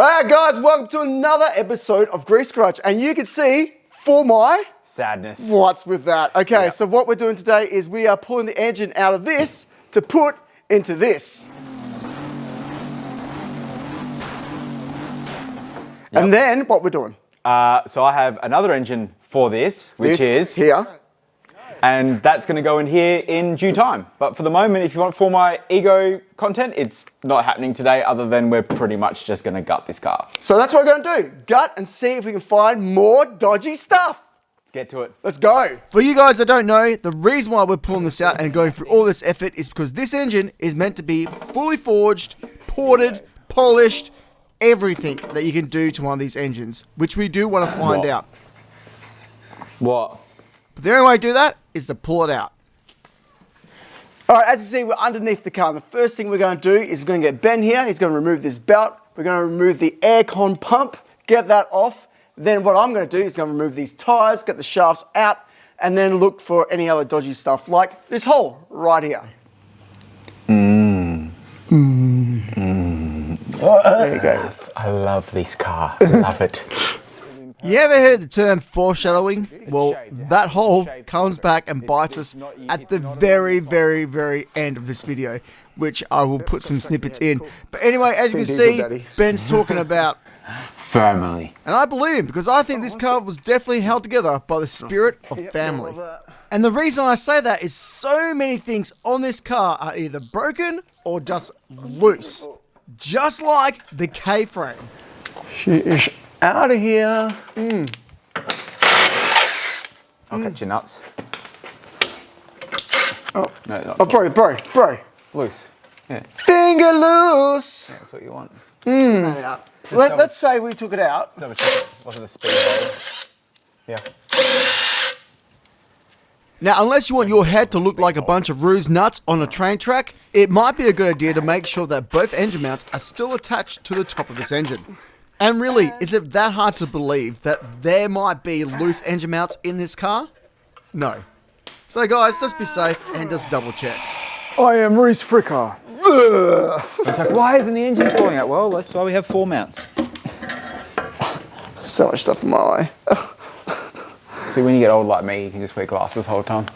Alright guys, welcome to another episode of Grease Garage. And you can see, for my sadness, what's with that? Okay, so what we're doing today is we are pulling the engine out of this to put into this. Yep. And then what we're doing? So I have another engine for this, which is here. And that's going to go in here in due time. But for the moment, if you want for my ego content, it's not happening today other than we're pretty much just going to gut this car. So that's what we're going to do. Gut and see if we can find more dodgy stuff. Let's get to it. Let's go. For you guys that don't know, the reason why we're pulling this out and going through all this effort is because this engine is meant to be fully forged, ported, polished, everything that you can do to one of these engines, which we do want to find out. What? But the only way to do that is to pull it out. All right, as you see, we're underneath the car. And the first thing we're going to do is we're going to get Ben here. He's going to remove this belt. We're going to remove the aircon pump, get that off. Then what I'm going to do is going to remove these tires, get the shafts out, and then look for any other dodgy stuff like this hole right here. There you go. I love this car. I love it. You ever heard the term foreshadowing? Well, that hole comes back and bites us at the very, very, very end of this video, which I will put some snippets in. But anyway, as you can see, Ben's talking about family. And I believe him because I think this car was definitely held together by the spirit of family. And the reason I say that is so many things on this car are either broken or just loose. Just like the K-frame. She is out of here. I'll catch your nuts. Oh, no, not oh bro. Loose. Yeah. Finger loose. Yeah, that's what you want. Let's say we took it out. Double check it. Wasn't a speed bubble. Yeah. Now, unless you want your head to look like a bunch of Rhys nuts on a train track, it might be a good idea to make sure that both engine mounts are still attached to the top of this engine. And really, is it that hard to believe that there might be loose engine mounts in this car? No. So guys, just be safe and just double check. I am Rhys Fricker. It's like, why isn't the engine falling out? Well, that's why we have 4 mounts. So much stuff in my eye. See, when you get old like me, you can just wear glasses the whole time.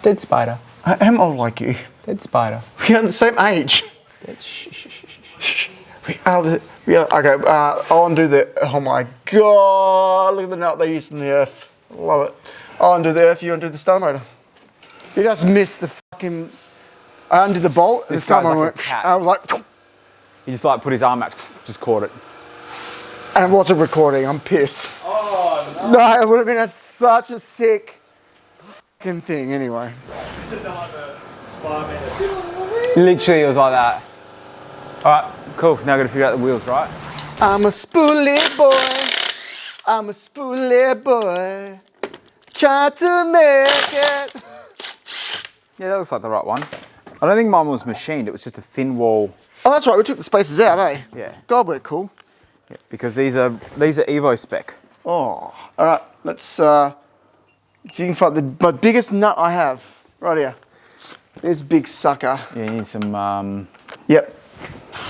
Dead spider. I am old like you. Dead spider. We are the same age. Shh. Okay, I'll undo the, oh my God, look at the nut they used in the earth. Love it. I'll undo the earth, you undo the starter motor. You just missed the fucking, I undid the bolt, and the starter motor went, I was like, he just like put his arm out, just caught it. And it wasn't recording, I'm pissed. Oh, no. No, it would have been such a sick fucking thing anyway. Literally, it was like that. All right, cool. Now I got to figure out the wheels, right? I'm a spoolie boy. I'm a spoolie boy. Trying to make it. Yeah, that looks like the right one. I don't think mine was machined. It was just a thin wall. Oh, that's right. We took the spaces out, eh? Yeah. God, we're cool. Yeah, because these are Evo spec. Oh, all right. Let's. If you can find my biggest nut I have right here. This big sucker. Yeah, you need some. Yep.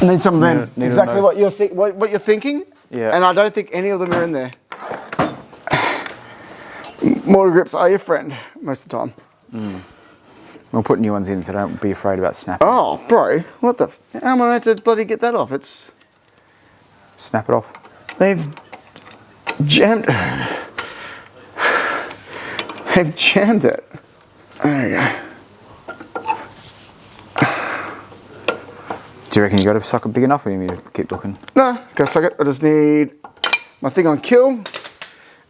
Need some of them. Need exactly what you're what you're thinking. Yeah. And I don't think any of them are in there. Motor grips are your friend most of the time. We'll put new ones in, so don't be afraid about snapping. Oh, bro, what the? How am I meant to bloody get that off? It's. Snap it off. They've jammed. They've jammed it. There you go. Do you reckon you got a socket big enough, or you need to keep looking? No, go suck it. I just need my thing on kill, and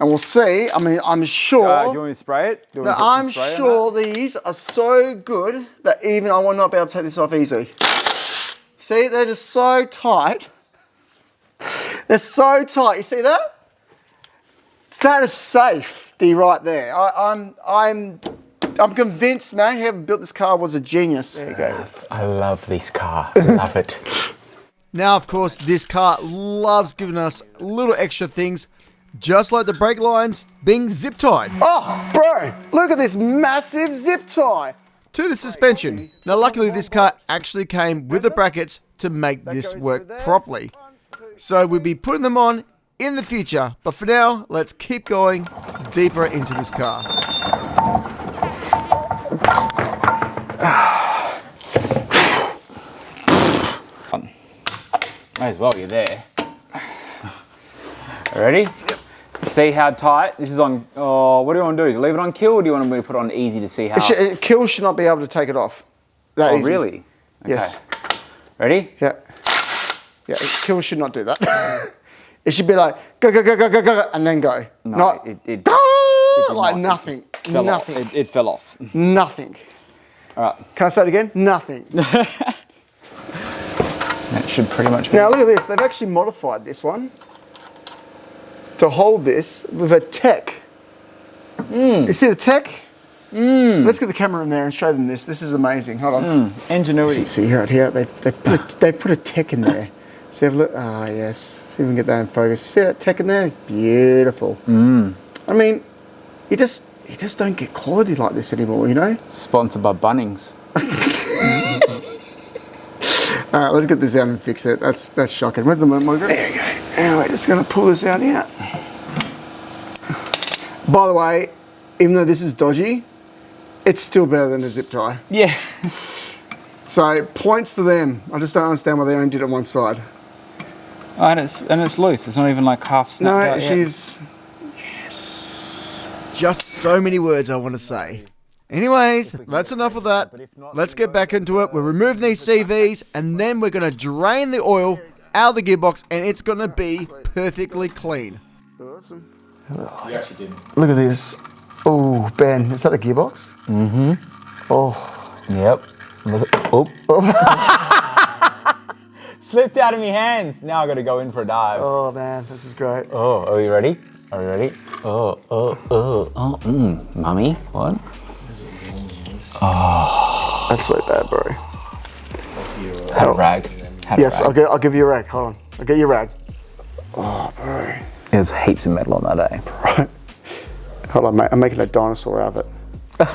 we'll see. I mean, I'm sure. Do you want me to spray it? Do you want to put I'm some spray sure these are so good that even I will not be able to take this off easy. See, they're just so tight. They're so tight. You see that? That is safety right there. I'm convinced, man, whoever built this car was a genius. There you go. I love this car. I love it. Now, of course, this car loves giving us little extra things, just like the brake lines being zip tied. Oh, bro, look at this massive zip tie. to the suspension. Now luckily this car actually came with the brackets to make this work properly. So we'll be putting them on in the future, but for now, let's keep going deeper into this car. May as well, you're there. Ready? Yep. See how tight? This is on, oh, what do you want to do? Leave it on kill, or do you want me to put it on easy to see how? Kill should not be able to take it off. That easy. Really? Okay. Yes. Ready? Yeah. Yeah, kill should not do that. It should be like, go, go, go, go, go, go, and then go. No, not, it like nothing. Nothing. It fell off. Nothing. All right. Can I say it again? Nothing. That should pretty much be. Now look at this. They've actually modified this one to hold this with a tech. You see the tech? Let's get the camera in there and show them this. This is amazing. Hold on. Ingenuity. See right here. They've put a tech in there. See, have a look. Ah, yes. See if we can get that in focus. See that tech in there? It's beautiful. I mean, you just don't get quality like this anymore, you know? Sponsored by Bunnings. All right, let's get this out and fix it. That's shocking. Where's the motor? There you go. Anyway, just gonna pull this out here. By the way, even though this is dodgy, it's still better than a zip tie. Yeah. So points to them. I just don't understand why they only did it on one side. Oh, and it's loose. It's not even like half snapped out yet. Yes. Just so many words I want to say. Anyways, that's enough of that. Let's get back into it. We're removing these CVs and then we're going to drain the oil out of the gearbox and it's going to be perfectly clean. Awesome. You actually did. Look at this. Oh, Ben, is that the gearbox? Mm-hmm. Oh. Yep. Look at, oh. Slipped out of my hands. Now I got to go in for a dive. Oh man, this is great. Oh, are you ready? Are you ready? Mummy, what? Oh. That's so bad, bro. Had a rag. Yes, I'll give you a rag. Hold on. I'll get you a rag. Oh, bro. There's heaps of metal on that, eh? Bro. Hold on, mate. I'm making a dinosaur out of it.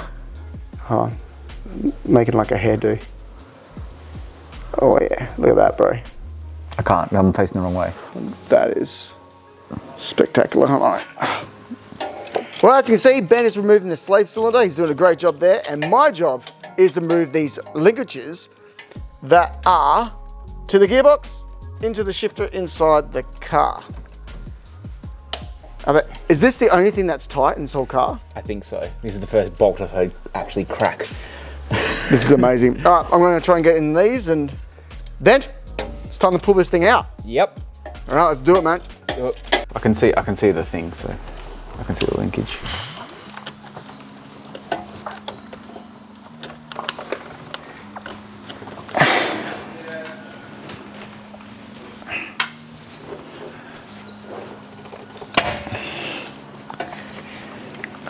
Hold on. Making like a hairdo. Oh, yeah. Look at that, bro. I can't. I'm facing the wrong way. That is spectacular. Hold on. Well, as you can see, Ben is removing the slave cylinder. He's doing a great job there. And my job is to move these linkages that are to the gearbox into the shifter inside the car. Is this the only thing that's tight in this whole car? I think so. This is the first bolt I've heard actually crack. This is amazing. All right, I'm going to try and get in these and then it's time to pull this thing out. Yep. All right, let's do it, mate. Let's do it. I can see the thing, so I can see the linkage.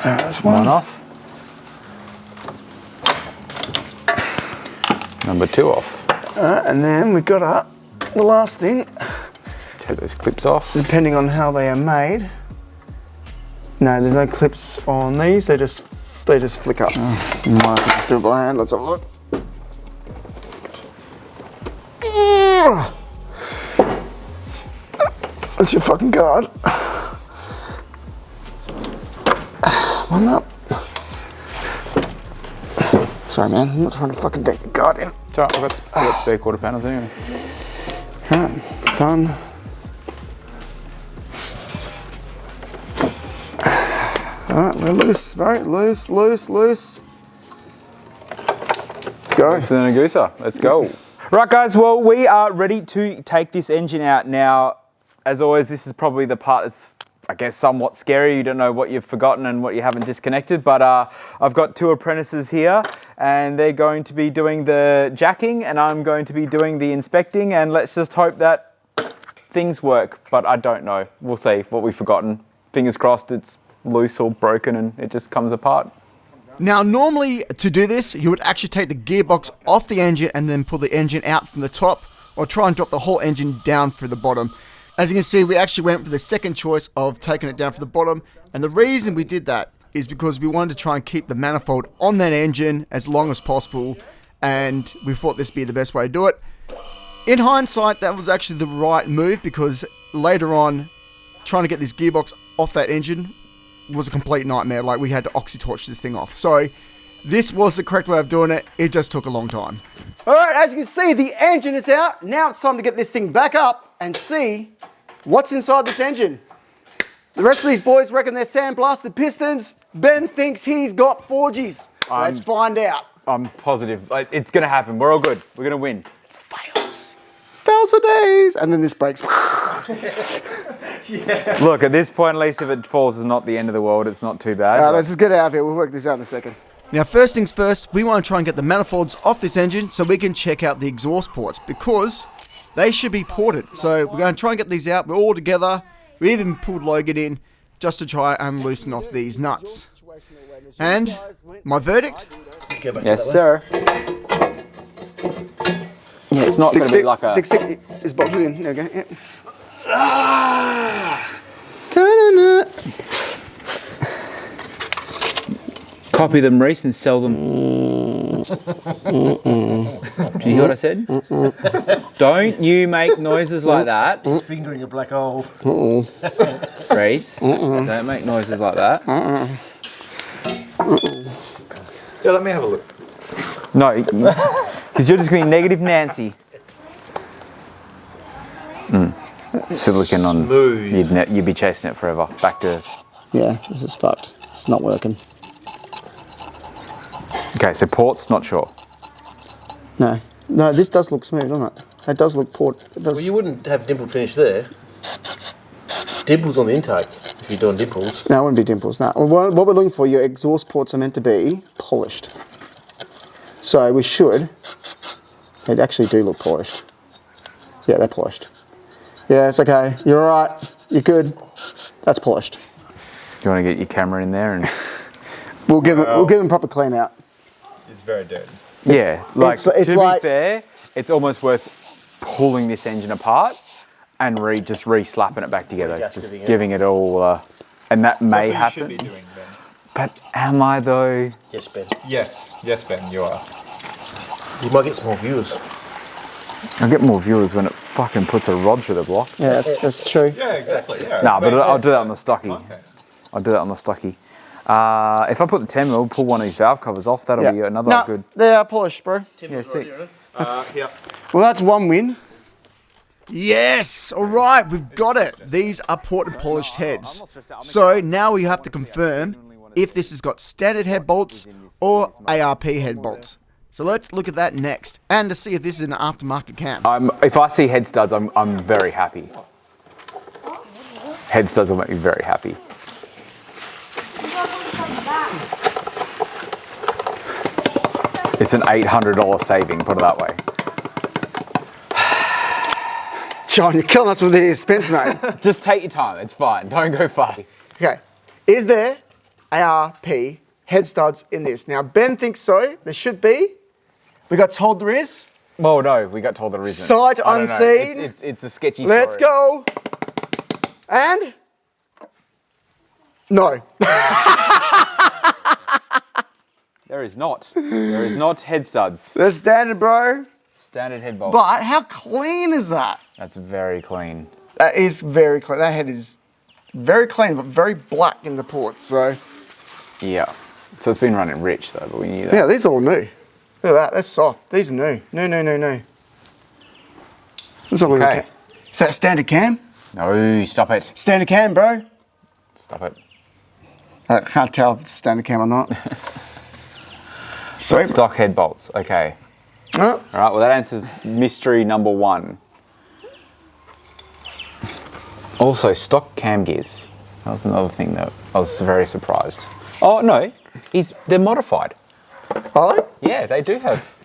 That's one off. Number 2 off. All right, and then we've got the last thing. Take those clips off. Depending on how they are made. No, there's no clips on these. They just flick up. You might have to just do it by hand. Let's have a look. That's your fucking guard. One up. Sorry, man. I'm not trying to fucking dent your guard in. It's alright. I've got spare quarter panels anyway. Alright, done. Alright, we're loose, mate. Loose. Let's go. Looser than a gooser. Let's go. Right, guys. Well, we are ready to take this engine out now. As always, this is probably the part that's, I guess, somewhat scary. You don't know what you've forgotten and what you haven't disconnected, but I've got 2 apprentices here and they're going to be doing the jacking and I'm going to be doing the inspecting, and let's just hope that things work, but I don't know. We'll see what we've forgotten. Fingers crossed it's loose or broken and it just comes apart. Now, normally to do this, you would actually take the gearbox off the engine and then pull the engine out from the top, or try and drop the whole engine down through the bottom. As you can see, we actually went for the second choice of taking it down from the bottom, and the reason we did that is because we wanted to try and keep the manifold on that engine as long as possible, and we thought this would be the best way to do it. In hindsight, that was actually the right move, because later on, trying to get this gearbox off that engine was a complete nightmare. Like, we had to oxy-torch this thing off. So this was the correct way of doing it. It just took a long time. All right, as you can see, the engine is out. Now it's time to get this thing back up and see what's inside this engine. The rest of these boys reckon they're sandblasted pistons. Ben thinks he's got forges. Let's find out. I'm positive. It's going to happen. We're all good. We're going to win. It's fails. Fails for days. And then this breaks. Yeah. Look, at this point, at least if it falls, it's not the end of the world. It's not too bad. All right, let's just get out of here. We'll work this out in a second. Now, first things first, we want to try and get the manifolds off this engine so we can check out the exhaust ports, because they should be ported. So we're going to try and get these out. We're all together. We even pulled Logan in just to try and loosen off these nuts. And my verdict? Yes, sir. Yeah, it's not going to be like a... Thick stick is bolted in. There we go. Yep. Copy them, Rhys, and sell them. Did you hear what I said? Don't you make noises like that. He's fingering a black hole. Rhys, don't make noises like that. Yeah, let me have a look. No, because you're just going to be negative Nancy. Silicon on, you'd be chasing it forever. Back to... Yeah, this is fucked. It's not working. Okay, so ports, not sure. No, this does look smooth, doesn't it? It does look port. It does. Well, you wouldn't have dimple finish there. Dimples on the intake if you're doing dimples. No, it wouldn't be dimples. No, what we're looking for, your exhaust ports are meant to be polished. So we should. They actually do look polished. Yeah, they're polished. Yeah, it's okay. You're all right. You're good. That's polished. Do you want to get your camera in there and... We'll give them proper clean out. It's very dirty. Yeah, like it's to like, be fair, it's almost worth pulling this engine apart and just re-slapping it back together, just giving it all, and that may That's what happen. you should be doing, Ben. But am I though? Yes, Ben. Yes, Ben, you are. You might get some more viewers. I'll get more viewers when it fucking puts a rod through the block. yeah, that's true. Yeah, exactly. Yeah. Nah, but I'll do that on the stocky. Content. I'll do that on the stocky. If I put the 10 mil, pull one of these valve covers off, that'll be another good. They are polished, bro. Yeah, sick. Yeah. Well, that's one win. Yes! Alright, we've got it. These are port and polished heads. So now we have to confirm if this has got standard head bolts or ARP head bolts. So let's look at that next, and to see if this is an aftermarket cam. If I see head studs, I'm very happy. Head studs will make me very happy. It's an $800 saving, put it that way. John, you're killing us with the expense, mate. Just take your time, it's fine, don't go far. Okay, is there ARP head studs in this? Now, Ben thinks so. There should be. We got told there is. Well, no, we got told there isn't. Sight I don't know. unseen. It's a sketchy story. Let's go. And? No. There is not. There is not head studs. That's standard, bro. Standard head bolt. But how clean is that? That's very clean. That is very clean. That head is very clean, but very black in the ports, so. Yeah. So it's been running rich though, but we knew that. Yeah, these are all new. Look at that, that's soft. These are new. No. Let's have a look at Okay. that. Is that standard cam? No, stop it. Standard cam, bro. Stop it. I can't tell if it's standard cam or not. Sweet. Stock head bolts, okay. Oh, All right, well that answers mystery number one. Also, stock cam gears. That was another thing that I was very surprised. Oh no, they're modified. are they? Yeah, they do have.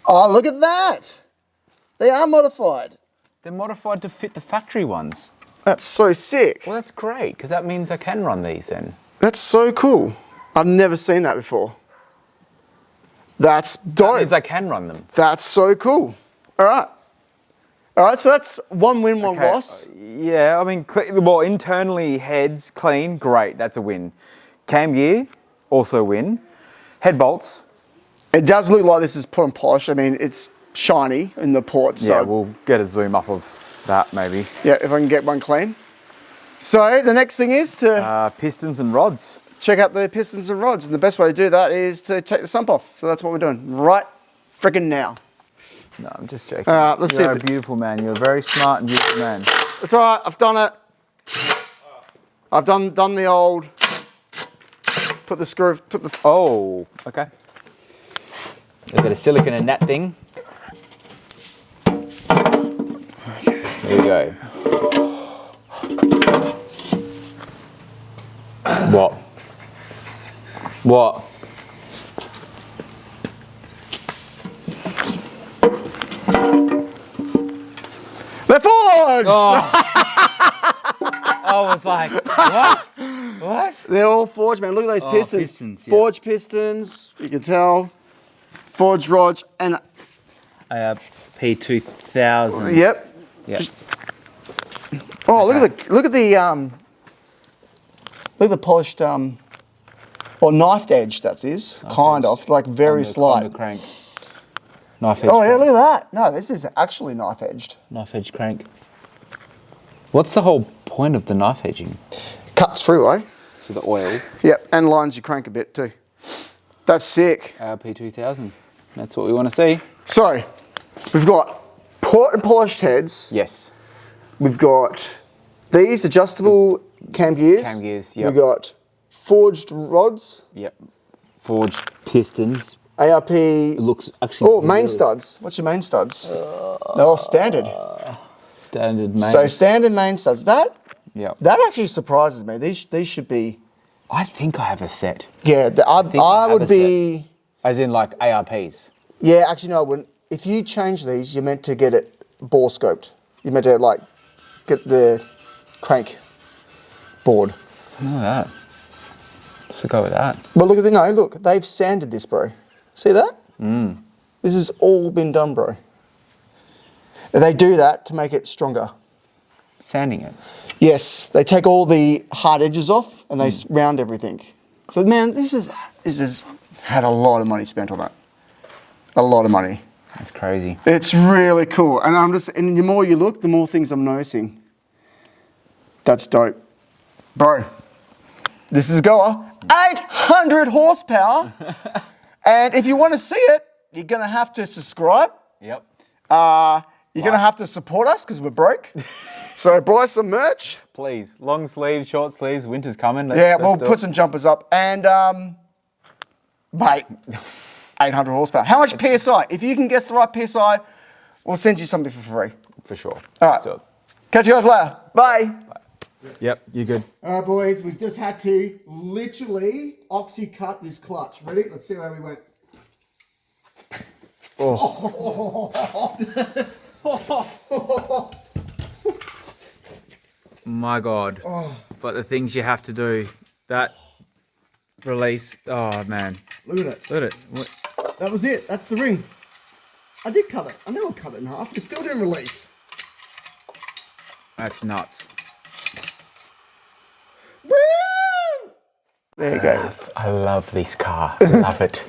Oh, look at that. They are modified. They're modified to fit the factory ones. That's so sick. Well, that's great, because that means I can run these then. That's so cool. I've never seen that before. That's That dope. means I can run them. That's so cool. All right. All right, so that's one win, one loss. Yeah, I mean, well, internally heads clean, great, that's a win. Cam gear, also win. Head bolts. It does look like this is put on polish. I mean, it's shiny in the ports. So Yeah, we'll get a zoom up of that maybe. yeah, if I can get one clean. So the next thing is to Pistons and rods. check out the pistons and rods. And the best way to do that is to take the sump off. So that's what we're doing right freaking now. No, I'm just joking. Let's see You're if a beautiful man. You're a very smart and beautiful man. It's all right. I've done it. I've done the old, put the screw, put the... Oh, okay. Look at a silicone and that thing. There you go. What? What? They're forged! Oh. I was like, what? What? They're all forged, man. Look at those Oh, pistons. pistons, yeah. Forged pistons, you can tell. Forged rods, and P2000. yep. Yep. Oh, look at the polished or knifed edge. That is kind of like very slight. On the crank. Knife edge. Oh yeah, crank. look at that. No, this is actually knife edged. Knife edge crank. What's the whole point of the knife edging? Cuts through, eh? With the oil. Yep, and lines your crank a bit too. That's sick. P2000. That's what we want to see. So, we've got port and polished heads. Yes. We've got these adjustable cam gears. Cam gears, yep. We've got forged rods. Yep. Forged pistons. ARP. It looks actually. Oh, main really studs. What's your main studs? They're all standard. Standard main. So standard main studs. That Yep. actually surprises me. These should be. I think I have a set. Yeah, I I have would a be. As in like ARPs. Yeah, actually no, I wouldn't. If you change these, you're meant to get it bore scoped. You're meant to like get the crank board. Look at that. Let's go with that. But look at look, they've sanded this, bro. See that? Mm. This has all been done, bro. They do that to make it stronger. Sanding it. Yes, they take all the hard edges off and they round everything. So man, this is had a lot of money spent on it. A lot of money. That's crazy. It's really cool. And and the more you look, the more things I'm noticing. That's dope. Bro, this is a goer. 800 horsepower. And if you want to see it, you're going to have to subscribe. Yep. You're going to have to support us because we're broke. So buy some merch. Please. Long sleeves, short sleeves, winter's coming. We'll put some jumpers up. And, mate, 800 horsepower. How much PSI? If you can guess the right PSI, we'll send you something for free. For sure. All right. So, Catch you guys later. Bye. yep, you're good. All right, boys, we've just had to literally oxy cut this clutch. Ready? Let's see where we went. My God. But the things you have to do. That release. Oh, man. Look at it. Look at it. What? That was it. That's the ring. I did cut it. I know I cut it in half. It still didn't release. That's nuts. There you go. I love this car. Love it.